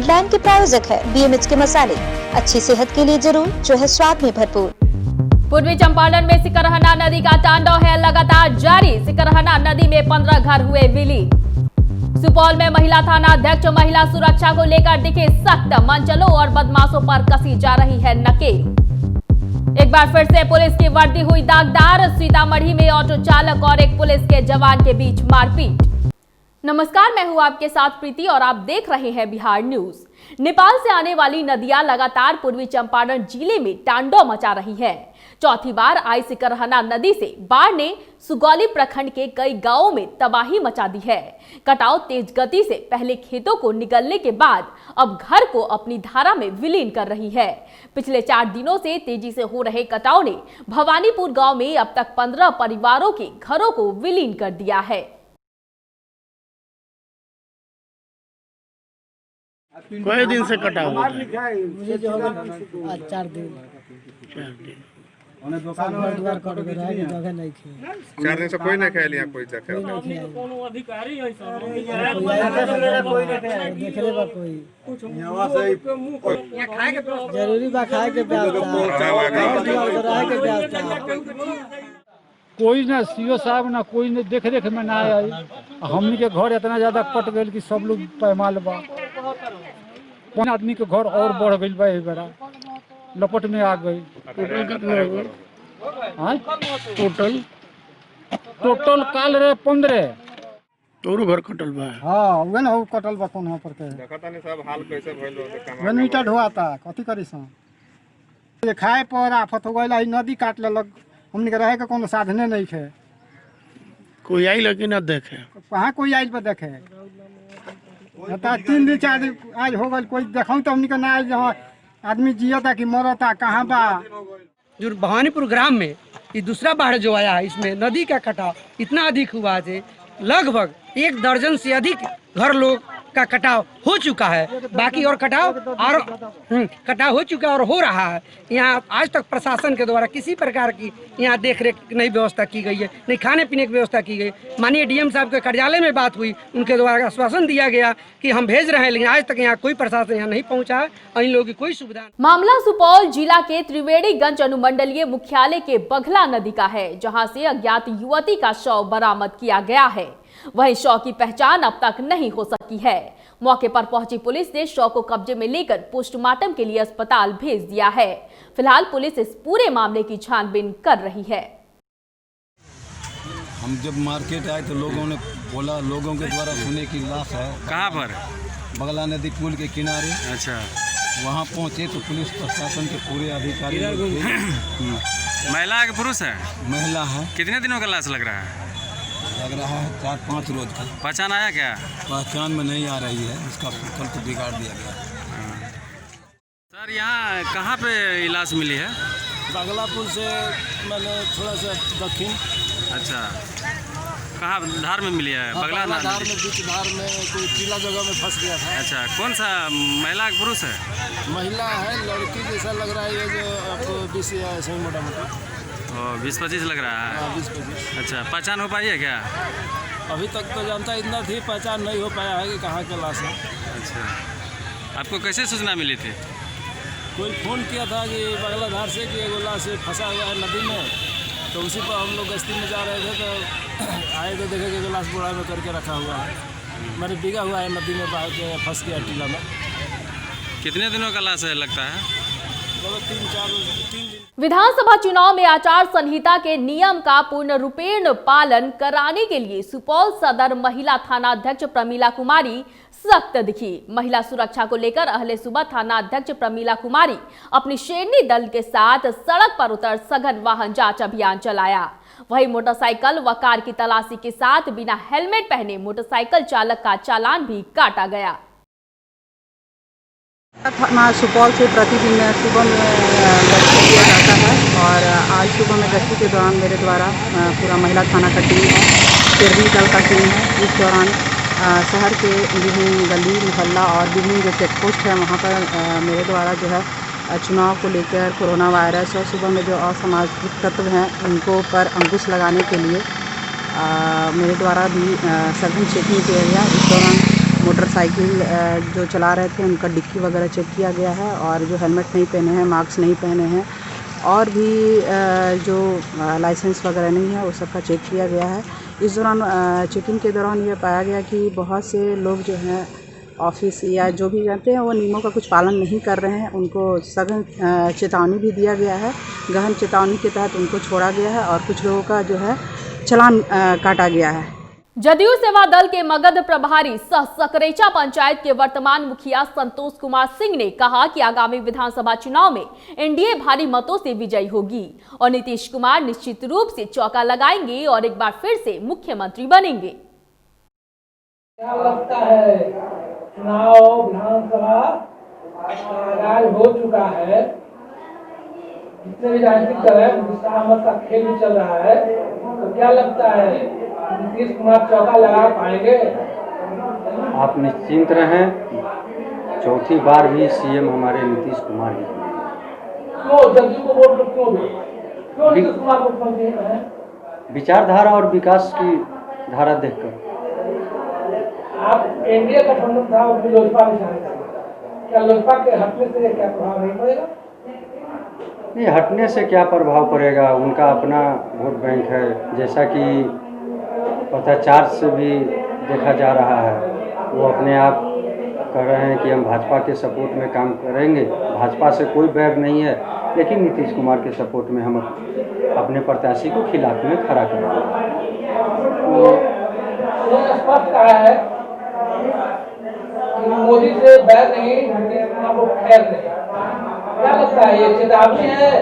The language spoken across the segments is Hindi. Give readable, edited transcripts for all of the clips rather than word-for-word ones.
हेडलाइन के प्रायोजक है BMH के मसाले, अच्छी सेहत के लिए जरूर, जो है स्वाद में भरपूर। पूर्वी चंपारण में सिकरहना नदी का तांडव है लगातार जारी। सिकरहना नदी में 15 घर हुए विलीन। सुपौल में महिला थाना अध्यक्ष महिला सुरक्षा को लेकर दिखे सख्त। मंचलों और बदमाशों पर कसी जा रही है नकेल। एक बार फिर से पुलिस की वर्दी हुई दागदार। सीतामढ़ी में ऑटो चालक और एक पुलिस के जवान के बीच मारपीट। नमस्कार, मैं हूं आपके साथ प्रीति और आप देख रहे हैं बिहार न्यूज। नेपाल से आने वाली नदियां लगातार पूर्वी चंपारण जिले में तांडव मचा रही है। चौथी बार आई सिकरहना नदी से बाढ़ ने सुगौली प्रखंड के कई गांवों में तबाही मचा दी है। कटाव तेज गति से पहले खेतों को निगलने के बाद अब घर को अपनी धारा में विलीन कर रही है। पिछले 4 दिनों से तेजी से हो रहे कटाव ने भवानीपुर गांव में अब तक 15 परिवारों के घरों को विलीन कर दिया है। कई दिन से कटा हुआ है? मुझे जो होगा 4 दिन। 4 दिन से कोई नहीं खाया लिया, कोई अधिकारी है जरूरी बा खाए के कोई ना सीओ साहब ना कोई ने देख रेख में ना आई। हमनी के घर इतना ज्यादा कट गए कि सब लोग पैमाल बा। 5 आदमी के घर और बढ़ गई बा, बेरा लपट में आ गई। टोटल कितना हो गया? टोटल काल रे 15 तोरो घर कटल बा। हां उहे न हो कटल बा कोन पर के देखता नहीं सब हाल कैसे भइल हो। वन मीटर ढोआता कथि करी स ये खाए पर आफत हो गइल। नदी काट लेलक, हमनी के रहे के कोनो साधने नहीं है। कोई आई लेकिन न देखे, कहां कोई आइल पर देखे। बता 3 दिन 4 दिन आज हो गइल, कोई देखौ तो हमनी के ना आइल। जहां आदमी जियता कि मरता कहां बा। जो भवानीपुर ग्राम में ये दूसरा बाढ़ जो आया है, इसमें नदी का कटाव इतना अधिक हुआ है, लगभग 1 दर्जन से अधिक घर लोग का कटाव हो चुका है। बाकी और कटाव हो चुका और हो रहा है। यहाँ आज तक प्रशासन के द्वारा किसी प्रकार की यहाँ देख रेख नहीं व्यवस्था की गई है, नहीं खाने पीने की व्यवस्था की गई। माननीय DM साहब के कार्यालय में बात हुई, उनके द्वारा आश्वासन दिया गया कि हम भेज रहे हैं, लेकिन आज तक यहाँ कोई प्रशासन यहाँ नहीं पहुँचा है और इन लोगों की कोई सुविधा। मामला सुपौल जिला के त्रिवेणीगंज अनुमंडलीय मुख्यालय के बघला नदी का है, जहां से अज्ञात युवती का शव बरामद किया गया है। वहीं शव की पहचान अब तक नहीं हो सकी है। मौके पर पहुंची पुलिस ने शव को कब्जे में लेकर पोस्टमार्टम के लिए अस्पताल भेज दिया है। फिलहाल पुलिस इस पूरे मामले की छानबीन कर रही है। हम जब मार्केट आए तो लोगों ने बोला, लोगों के द्वारा सुने की लाश है। कहाँ पर? बगला नदी पुल के किनारे। अच्छा, वहाँ पहुँचे तो पुलिस प्रशासन के पूरे अधिकारी महिला है कि पुरुष है? महिला है। कितने दिनों का लाश लग रहा है? लग रहा है 4-5 रोज का। पहचान आया क्या? पहचान में नहीं आ रही है, उसका कल तो बिगाड़ दिया गया। सर यहाँ कहाँ पे लाश मिली है? बगला पुल से मैंने थोड़ा सा दक्षिण। अच्छा, कहाँ धार में मिली है? बगला धार में, बीच धार में कोई टीला जगह में फंस गया था। अच्छा, कौन सा महिला का पुरुष है? महिला है, लड़की जैसा लग रहा है। ये जो आपको 20 या ऐसे मोटा मोटा 20-25 लग रहा है। 20-25। अच्छा, पहचान हो पाई है क्या? अभी तक तो जानता इतना थी, पहचान नहीं हो पाया है कि कहाँ का लाश है। अच्छा, आपको कैसे सूचना मिली थी? कोई फ़ोन किया था कि बगला धार से कि एगो लाश फंसा हुआ है नदी में, तो उसी पर हम लोग गश्ती में जा रहे थे तो आए तो देखे कि लाश बोरा में करके रखा हुआ है। मैंने बिगा हुआ है नदी में, बाहर के फंस गया टीला में। कितने दिनों का लाश है लगता है? 3 दिन। विधानसभा चुनाव में आचार संहिता के नियम का पूर्ण रूपेण पालन कराने के लिए सुपौल सदर महिला थाना अध्यक्ष प्रमीला कुमारी सख्त दिखी। महिला सुरक्षा को लेकर अहले सुबह थाना अध्यक्ष प्रमीला कुमारी अपनी शेरनी दल के साथ सड़क पर उतर सघन वाहन जांच अभियान चलाया। वहीं मोटरसाइकिल व कार की तलाशी के साथ बिना हेलमेट पहने मोटरसाइकिल चालक का चालान भी काटा गया। थाना सुपौल से प्रतिदिन सुबह में गश्ती किया जाता है और आज सुबह में गश्ती के दौरान मेरे द्वारा पूरा महिला थाना का टीम है, शेरनी दल का टीम है। इस दौरान शहर के विभिन्न गली मोहल्ला और विभिन्न जो चेक पोस्ट है वहाँ पर मेरे द्वारा जो है चुनाव को लेकर कोरोना वायरस और सुबह में जो असामाजिक तत्व हैं उनको पर अंकुश लगाने के लिए मेरे द्वारा भी सघन चेकिंग किया गया। इस दौरान मोटरसाइकिल जो चला रहे थे उनका डिक्की वगैरह चेक किया गया है और जो हेलमेट नहीं पहने हैं, मास्क नहीं पहने हैं और भी जो लाइसेंस वगैरह नहीं है वो सबका चेक किया गया है। इस दौरान चेकिंग के दौरान ये पाया गया कि बहुत से लोग जो हैं ऑफिस या जो भी जाते हैं वो नियमों का कुछ पालन नहीं कर रहे हैं। उनको सघन चेतावनी भी दिया गया है। गहन चेतावनी के तहत उनको छोड़ा गया है और कुछ लोगों का जो है चालान काटा गया है। जदयू सेवा दल के मगध प्रभारी सह सकरेचा पंचायत के वर्तमान मुखिया संतोष कुमार सिंह ने कहा कि आगामी विधानसभा चुनाव में एनडीए भारी मतों से विजयी होगी और नीतीश कुमार निश्चित रूप से चौका लगाएंगे और एक बार फिर से मुख्यमंत्री बनेंगे। क्या लगता है, चुनाव विधानसभा आगाज हो चुका है, जितने भी राजनीतिक दल है विश्रामत का खेल भी चल रहा है, तो क्या लगता है नीतीश कुमार चौका लगा पाएंगे? आप निश्चिंत रहें, चौथी बार भी सीएम हमारे नीतीश कुमार ही। क्यों जदयू को वोट क्यों नीतीश कुमार को वोट हैं? विचारधारा और विकास की धारा देखकर। आप एनडीए गठबंधन था और लोजपा में शामिल थे, क्या लोजपा के हटने से क्या प्रभाव नहीं पड़ेगा? नहीं, हटने से क्या प्रभाव पड़ेगा, उनका अपना वोट बैंक है। जैसा कि पत्राचार से भी देखा जा रहा है, वो अपने आप कह रहे हैं कि हम भाजपा के सपोर्ट में काम करेंगे, भाजपा से कोई बैर नहीं है, लेकिन नीतीश कुमार के सपोर्ट में हम अपने प्रत्याशी को खिलाफ में खड़ा करेंगे। स्पष्ट कहा है कि मोदी से बैर नहीं, नीतीश कुमार को खैर नहीं। क्या लगता है, ये चेतावनी है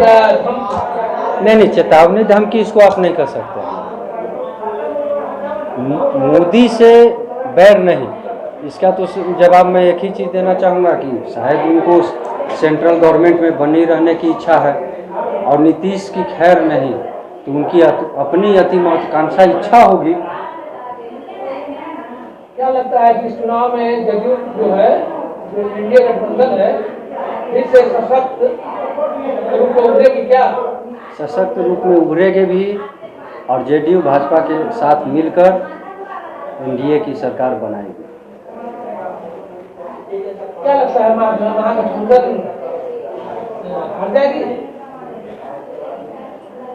या नहीं, चेतावनी धमकी इसको आप नहीं कर सकते। मोदी से बैर नहीं, इसका तो जवाब मैं एक ही चीज़ देना चाहूँगा कि शायद उनको सेंट्रल गवर्नमेंट में बनी रहने की इच्छा है और नीतीश की खैर नहीं, तो उनकी अपनी अति महत्वाकांक्षा इच्छा होगी। क्या लगता है कि इस चुनाव में जदयू जो है, जो इंडिया गठबंधन है, इससे सशक्त रूप में उभरेगी? क्या सशक्त रूप में उभरेगी भी और जेडीयू भाजपा के साथ मिलकर एनडीए की सरकार बनाएगी। क्या लगता है, महागठबंधन हार जाएगी?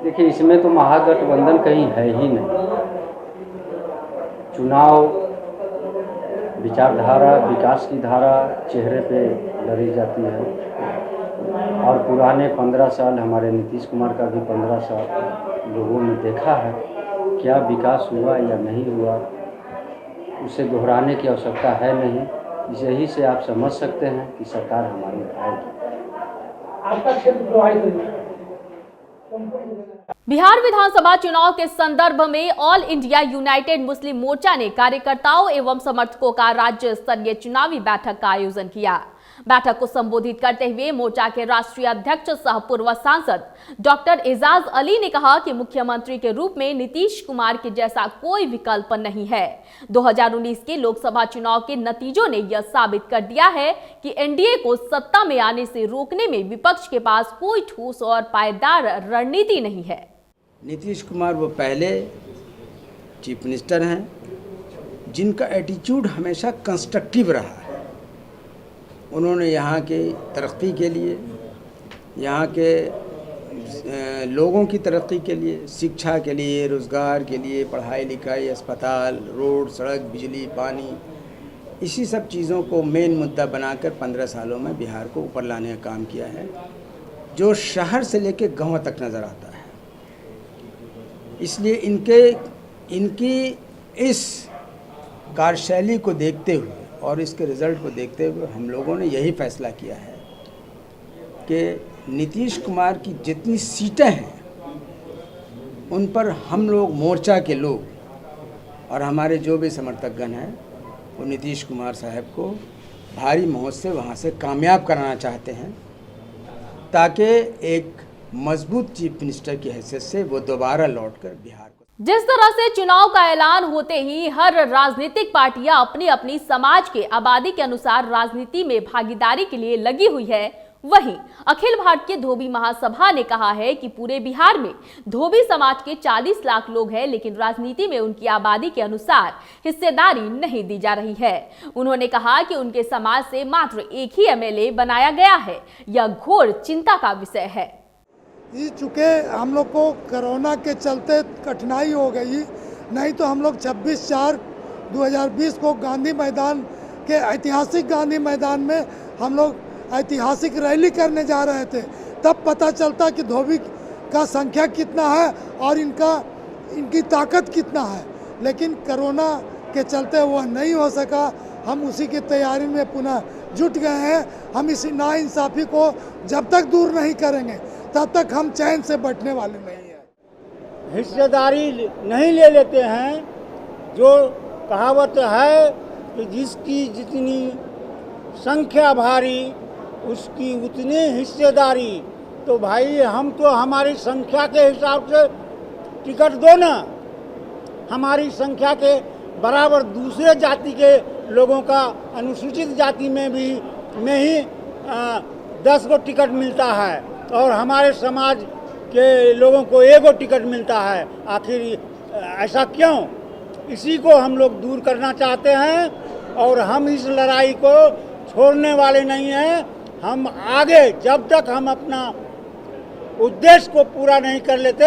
देखिए, इसमें तो महागठबंधन कहीं है ही नहीं। चुनाव विचारधारा, विकास की धारा चेहरे पे लड़ी जाती है और पुराने 15 साल, हमारे नीतीश कुमार का भी 15 साल लोगों ने देखा है, क्या विकास हुआ या नहीं हुआ, उसे दोहराने की आवश्यकता है नहीं। यही से आप समझ सकते हैं कि सरकार हमारी आएगी। आपका क्षेत्र बिहार विधानसभा चुनाव के संदर्भ में ऑल इंडिया यूनाइटेड मुस्लिम मोर्चा ने कार्यकर्ताओं एवं समर्थकों का राज्य स्तरीय चुनावी बैठक का आयोजन किया। बैठक को संबोधित करते हुए मोर्चा के राष्ट्रीय अध्यक्ष सह पूर्व सांसद डॉक्टर एजाज अली ने कहा कि मुख्यमंत्री के रूप में नीतीश कुमार के जैसा कोई विकल्प नहीं है। 2019 के लोकसभा चुनाव के नतीजों ने यह साबित कर दिया है कि एनडीए को सत्ता में आने से रोकने में विपक्ष के पास कोई ठोस और पायदार रणनीति नहीं है। नीतीश कुमार वो पहले चीफ मिनिस्टर हैं जिनका एटीट्यूड हमेशा कंस्ट्रक्टिव रहा है। उन्होंने यहाँ के तरक्की के लिए, यहाँ के लोगों की तरक्की के लिए, शिक्षा के लिए, रोज़गार के लिए, पढ़ाई लिखाई, अस्पताल, रोड, सड़क, बिजली, पानी, इसी सब चीज़ों को मेन मुद्दा बनाकर 15 सालों में बिहार को ऊपर लाने का काम किया है, जो शहर से लेकर गांव तक नज़र आता है। इसलिए इनकी इस कार्यशैली को देखते हुए और इसके रिज़ल्ट को देखते हुए हम लोगों ने यही फैसला किया है कि नीतीश कुमार की जितनी सीटें हैं उन पर हम लोग, मोर्चा के लोग और हमारे जो भी समर्थकगण हैं, वो नीतीश कुमार साहब को भारी मौत से वहाँ से कामयाब कराना चाहते हैं, ताकि एक मजबूत चीफ मिनिस्टर की हैसियत से वो दोबारा लौटकर बिहार को। जिस तरह से चुनाव का ऐलान होते ही हर राजनीतिक पार्टियां अपनी अपनी समाज के आबादी के अनुसार राजनीति में भागीदारी के लिए लगी हुई है, वहीं अखिल भारतीय धोबी महासभा ने कहा है कि पूरे बिहार में धोबी समाज के 40 लाख लोग हैं, लेकिन राजनीति में उनकी आबादी के अनुसार हिस्सेदारी नहीं दी जा रही है। उन्होंने कहा कि उनके समाज से मात्र एक ही एमएलए बनाया गया है। यह घोर चिंता का विषय है। चूँकि हम लोग को कोरोना के चलते कठिनाई हो गई, नहीं तो हम लोग 26/4/2020 को गांधी मैदान के ऐतिहासिक गांधी मैदान में हम लोग ऐतिहासिक रैली करने जा रहे थे। तब पता चलता कि धोबी का संख्या कितना है और इनकी ताकत कितना है, लेकिन कोरोना के चलते वह नहीं हो सका। हम उसी की तैयारी में पुनः जुट गए हैं। हम इसी नाइंसाफ़ी को जब तक दूर नहीं करेंगे तब तक हम चैन से बैठने वाले नहीं हैं। हिस्सेदारी नहीं ले लेते हैं। जो कहावत है कि जिसकी जितनी संख्या भारी उसकी उतनी हिस्सेदारी, तो भाई हम तो हमारी संख्या के हिसाब से टिकट दो ना। हमारी संख्या के बराबर दूसरे जाति के लोगों का अनुसूचित जाति में ही 10 गो टिकट मिलता है और हमारे समाज के लोगों को 1 गो टिकट मिलता है। आखिर ऐसा क्यों? इसी को हम लोग दूर करना चाहते हैं और हम इस लड़ाई को छोड़ने वाले नहीं हैं। हम आगे जब तक हम अपना उद्देश्य को पूरा नहीं कर लेते,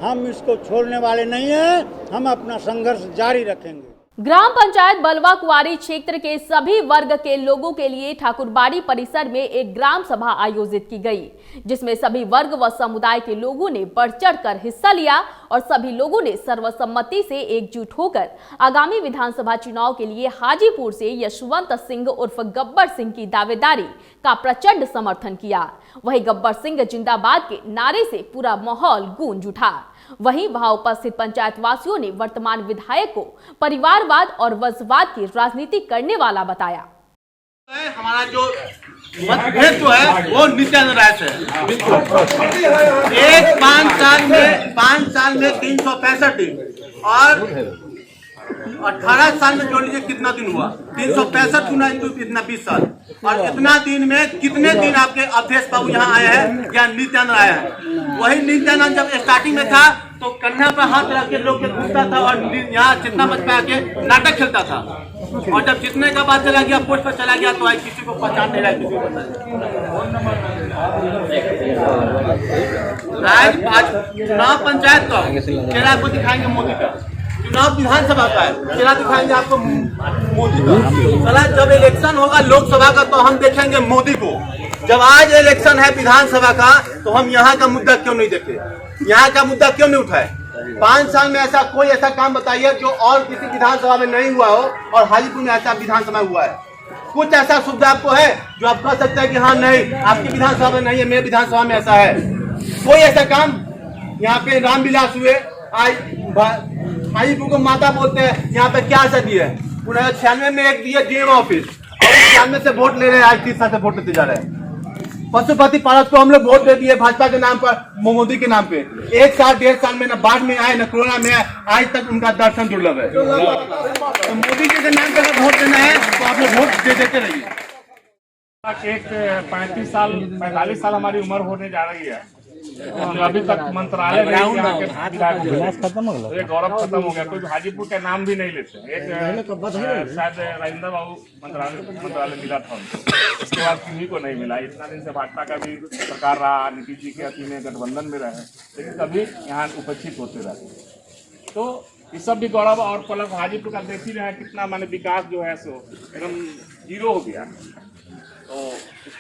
हम इसको छोड़ने वाले नहीं हैं। हम अपना संघर्ष जारी रखेंगे। ग्राम पंचायत बलवा कुआरी क्षेत्र के सभी वर्ग के लोगों के लिए ठाकुरबाड़ी परिसर में एक ग्राम सभा आयोजित की गई, जिसमें सभी वर्ग व समुदाय के लोगों ने बढ़ चढ़कर हिस्सा लिया और सभी लोगों ने सर्वसम्मति से एकजुट होकर आगामी विधानसभा चुनाव के लिए हाजीपुर से यशवंत सिंह उर्फ गब्बर सिंह की दावेदारी का प्रचंड समर्थन किया। वहीं गब्बर सिंह जिंदाबाद के नारे से पूरा माहौल गूंज उठा। वहीं वहां उपस्थित पंचायत वासियों ने वर्तमान विधायक को परिवारवाद और वंशवाद की राजनीति करने वाला बताया। हमारा जो मतभेद जो है वो नित्यानंद राय से एक 5 साल में 365 दिन और 18 साल में जोड़ लीजिए कितना दिन हुआ। 365 गुना इतना 20 साल और इतना दिन में कितने दिन आपके अवधेश बाबू यहाँ आए हैं या नित्यानंद आया है। वही नित्यानंद जब स्टार्टिंग में था तो कन्या पर हाथ रख के लोग के घूमता था और यहाँ चितना मच पा के नाटक खेलता था, और जब जितने का बात चला गया पोस्ट पर चला गया तो आज किसी को पहचान नहीं रहा। किसी को आज चुनाव पंचायत का चेहरा आपको दिखाएंगे मोदी का, चुनाव विधानसभा का है चेहरा दिखाएंगे आपको मोदी का। जब इलेक्शन होगा लोकसभा का तो हम देखेंगे मोदी को। जब आज इलेक्शन है विधानसभा का तो हम यहाँ का मुद्दा क्यों नहीं देखे, यहाँ का मुद्दा क्यों नहीं उठाए। 5 साल में ऐसा कोई ऐसा काम बताइए जो और किसी विधानसभा में नहीं हुआ हो और हाजीपुर में ऐसा विधानसभा हुआ है। कुछ ऐसा सुविधा आपको है जो आप कह सकते हैं कि हाँ नहीं आपकी विधानसभा में नहीं है, मेरे विधानसभा में ऐसा है। कोई ऐसा काम यहाँ पे रामविलास हुए, आज हाजीपुर को माता बोलते हैं, यहाँ पे क्या ऐसा दिया है। 1996 में एक दिया डीएम ऑफिस और 96 से वोट ले रहे हैं, आज 30 साल से वोट लेते जा रहे हैं। पशुपति पारस को हम लोग वोट दे दिए भाजपा के नाम पर, मोदी के नाम पे। 1 साल 1.5 साल में न बाढ़ में आए न कोरोना में आए, आज तक उनका दर्शन दुर्लभ है। तो मोदी जी के नाम पे अगर वोट देना है तो आप लोग वोट दे देते रहिए। एक 45 साल हमारी उम्र होने जा रही है, अभी तक मंत्रालय खत्म हो गया, गौरव खत्म हो गया। कोई हाजीपुर का नाम भी नहीं लेते। एक शायद राजेंद्र बाबू मंत्रालय मिला था, उसके बाद किन्हीं को नहीं मिला। इतना दिन से भाजपा का भी सरकार रहा, नीतीश जी के अधीन में गठबंधन में रहे, लेकिन कभी यहाँ उपेक्षित होते रहे। तो ये सब भी गौरव। और प्लस हाजीपुर का देख ही रहे हैं कितना माने विकास जो है सो एकदम जीरो हो गया। तो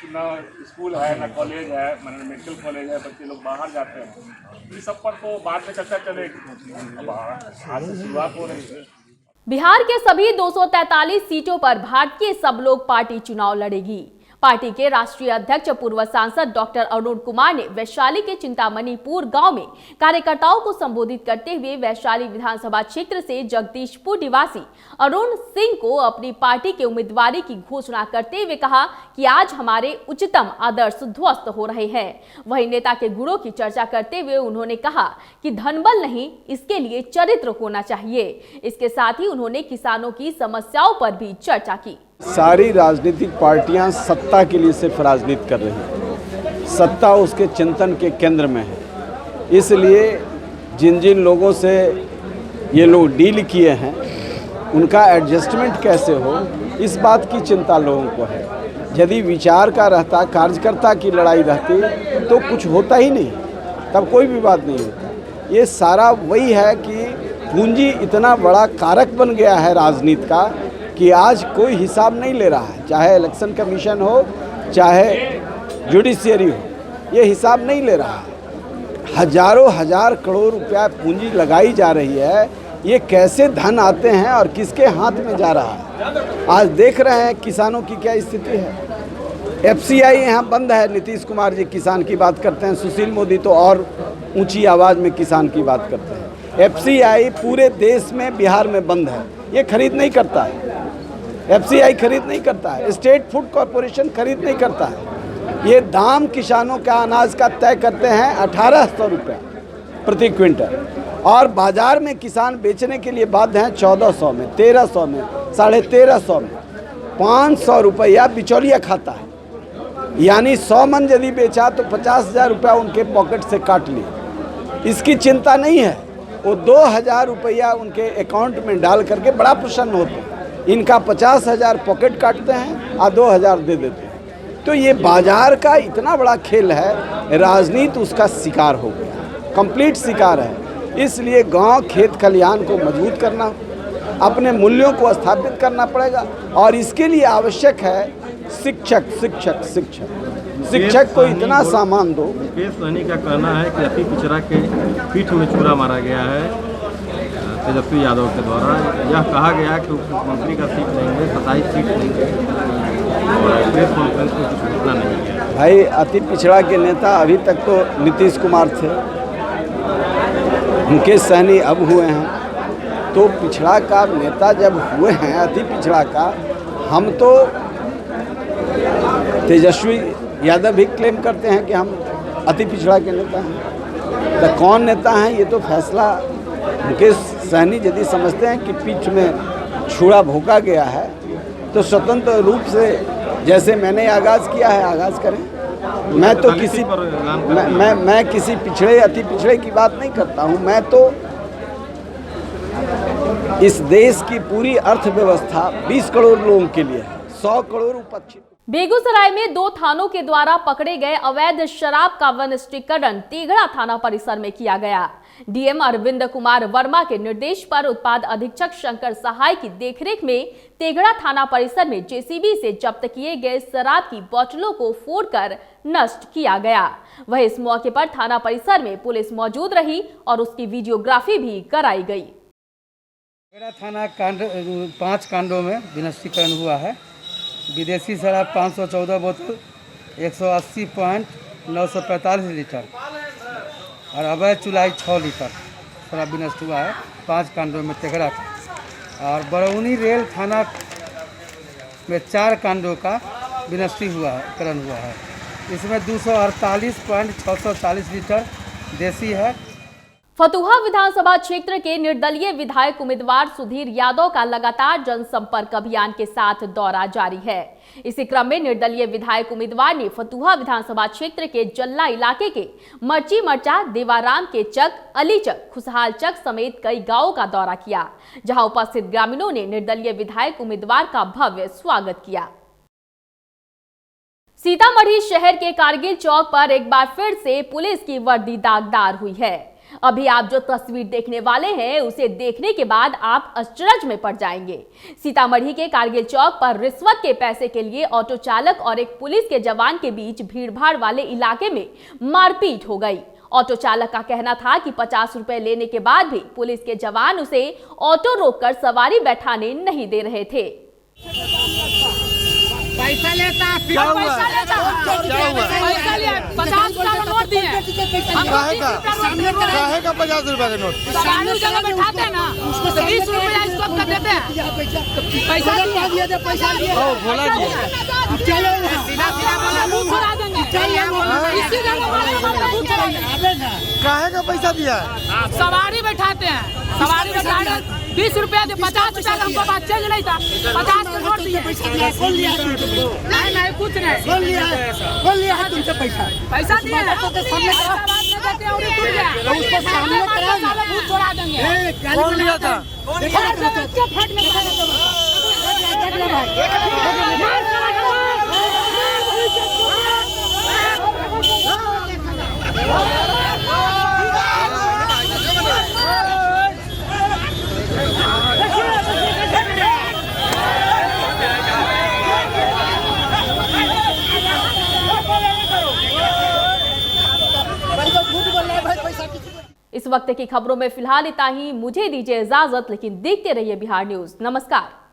न स्कूल है न कॉलेज है, मेडिकल कॉलेज है, बच्चे लोग बाहर जाते हैं। इस सब पर तो बाद में चर्चा चलेगी, आज से शुरुआत हो रही है। बिहार के सभी 243 सीटों पर भारतीय सब लोग पार्टी चुनाव लड़ेगी। पार्टी के राष्ट्रीय अध्यक्ष पूर्व सांसद डॉक्टर अरुण कुमार ने वैशाली के चिंतामणिपुर गांव में कार्यकर्ताओं को संबोधित करते हुए वैशाली विधानसभा क्षेत्र से जगदीशपुर निवासी अरुण सिंह को अपनी पार्टी के उम्मीदवारी की घोषणा करते हुए कहा कि आज हमारे उच्चतम आदर्श ध्वस्त हो रहे हैं। वहीं नेता के गुणों की चर्चा करते हुए उन्होंने कहा कि धनबल नहीं, इसके लिए चरित्र होना चाहिए। इसके साथ ही उन्होंने किसानों की समस्याओं पर भी चर्चा की। सारी राजनीतिक पार्टियां सत्ता के लिए सिर्फ राजनीति कर रही हैं। सत्ता उसके चिंतन के केंद्र में है। इसलिए जिन जिन लोगों से ये लोग डील किए हैं उनका एडजस्टमेंट कैसे हो, इस बात की चिंता लोगों को है। यदि विचार का रहता, कार्यकर्ता की लड़ाई रहती तो कुछ होता ही नहीं, तब कोई भी बात नहीं होता। ये सारा वही है कि पूंजी इतना बड़ा कारक बन गया है राजनीति का कि आज कोई हिसाब नहीं ले रहा है, चाहे इलेक्शन कमीशन हो चाहे जुडिशियरी हो, ये हिसाब नहीं ले रहा है। हजारों हजार करोड़ रुपया पूंजी लगाई जा रही है, ये कैसे धन आते हैं और किसके हाथ में जा रहा है। आज देख रहे हैं किसानों की क्या स्थिति है। FCI यहाँ बंद है, नीतीश कुमार जी किसान की बात करते हैं, सुशील मोदी तो और ऊंची आवाज़ में किसान की बात करते हैं। FCI पूरे देश में, बिहार में बंद है, ये खरीद नहीं करता है। FCI खरीद नहीं करता है, स्टेट फूड कॉरपोरेशन खरीद नहीं करता है। ये दाम किसानों का अनाज का तय करते हैं 1800 रुपये प्रति क्विंटल, और बाज़ार में किसान बेचने के लिए बाध्य हैं 1400 में, 1300 में, 1350 में। 500 रुपया बिचौलिया खाता है, यानी 100 मन यदि बेचा तो 50,000 रुपया उनके पॉकेट से काट लिए। इसकी चिंता नहीं है, वो 2,000 रुपया उनके अकाउंट में डाल करके बड़ा प्रसन्न होते हैं। इनका 50,000 पॉकेट काटते हैं और 2,000 दे देते हैं। तो ये बाजार का इतना बड़ा खेल है, राजनीति उसका शिकार हो गया, कंप्लीट शिकार है। इसलिए गांव खेत खलिहान को मजबूत करना, अपने मूल्यों को स्थापित करना पड़ेगा, और इसके लिए आवश्यक है शिक्षक शिक्षक शिक्षक शिक्षक को इतना सामान दो। मुकेश सहनी का कहना है कि अति पिछड़ा के पीठ में छुरा मारा गया है तेजस्वी यादव के द्वारा। यह कहा गया कि मुख्यमंत्री का सीट लेंगे, 27 सीट लेंगे, और प्रेस कॉन्फ्रेंस में कुछ घोषणा नहीं किया। भाई अति पिछड़ा के नेता अभी तक तो नीतीश कुमार थे, मुकेश सहनी अब हुए हैं। तो पिछड़ा का नेता जब हुए हैं, अति पिछड़ा का, हम तो तेजस्वी यादव भी क्लेम करते हैं कि हम अति पिछड़ा के नेता हैं। तो कौन नेता हैं ये तो फैसला मुकेश सहनी यदि समझते हैं कि पीठ में छुरा भोंका गया है तो स्वतंत्र रूप से, जैसे मैंने आगाज़ किया है, आगाज़ करें। मैं तो किसी मैं किसी पिछड़े अति पिछड़े की बात नहीं करता हूँ। मैं तो इस देश की पूरी अर्थव्यवस्था 20 करोड़ लोगों के लिए है, 100 करोड़ उपक्षित। बेगूसराय में 2 थानों के द्वारा पकड़े गए अवैध शराब का वनिष्ठीकरण तेघड़ा थाना परिसर में किया गया। डीएम अरविंद कुमार वर्मा के निर्देश पर उत्पाद अधीक्षक शंकर सहाय की देखरेख में तेघड़ा थाना परिसर में जेसीबी से जब्त किए गए शराब की बोतलों को फोड़कर नष्ट किया गया। वह इस मौके पर थाना परिसर में पुलिस मौजूद रही और उसकी वीडियोग्राफी भी कराई गई। तेघड़ा थाना 5 कांडों में विनष्टीकरण हुआ है। विदेशी शराब 514 बोतल, 180.945 लीटर और अवैध चुलाई 6 लीटर शराब विनष्ट हुआ है 5 कांडों में तेघड़ा का। और बरौनी रेल थाना में 4 कांडों का विनष्टीकरण हुआ है। इसमें 248.640 लीटर देसी है। फतुहा विधानसभा क्षेत्र के निर्दलीय विधायक उम्मीदवार सुधीर यादव का लगातार जनसंपर्क अभियान के साथ दौरा जारी है। इसी क्रम में निर्दलीय विधायक उम्मीदवार ने फतुहा विधानसभा क्षेत्र के जल्ला इलाके के मर्ची मर्चा, देवाराम के चक, अली चक, खुशहाल चक समेत कई गांवों का दौरा किया, जहां उपस्थित ग्रामीणों ने निर्दलीय विधायक उम्मीदवार का भव्य स्वागत किया। सीतामढ़ी शहर के कारगिल चौक पर एक बार फिर से पुलिस की वर्दी दागदार हुई है। अभी आप जो तस्वीर देखने वाले हैं उसे देखने के बाद आप आश्चर्य में पड़ जाएंगे। सीतामढ़ी के कारगिल चौक पर रिश्वत के पैसे के लिए ऑटो चालक और एक पुलिस के जवान के बीच भीड़भाड़ वाले इलाके में मारपीट हो गई। ऑटो चालक का कहना था कि 50 रुपए लेने के बाद भी पुलिस के जवान उसे ऑटो रोककर सवारी बैठाने नहीं दे रहे थे। पैसा लेता, पैसा लेता, पैसा लिया, 50 रुपया का नोट दिए। काहे का 50 रुपया का नोट? सवारी जगह बैठाते हैं ना, 20 रुपया स्टॉप कर देते हैं। पैसा दिए थे, पैसा दिए। बोला जी, चलो सीधा सीधा बोला, मुंह छोड़ा देंगे। इसी जगह वाले हमारा मुंह छोड़ेंगे। काहे का पैसा दिया? सवारी बैठाते हैं, सवारी बैठाते 20 रुपया दे, 50 रुपया का हमको बात चेंज नहीं था, 50 का नोट दिए। पैसा दिया, खोल लिया, नहीं कुछ नहीं, खोल लिया, तुमसे पैसा पैसा दिए तो सामने उसको सामने छोड़ा देंगे कौन लिया था इस वक्त की खबरों में फिलहाल इतना ही। मुझे दीजिए इजाजत, लेकिन देखते रहिए बिहार न्यूज। नमस्कार।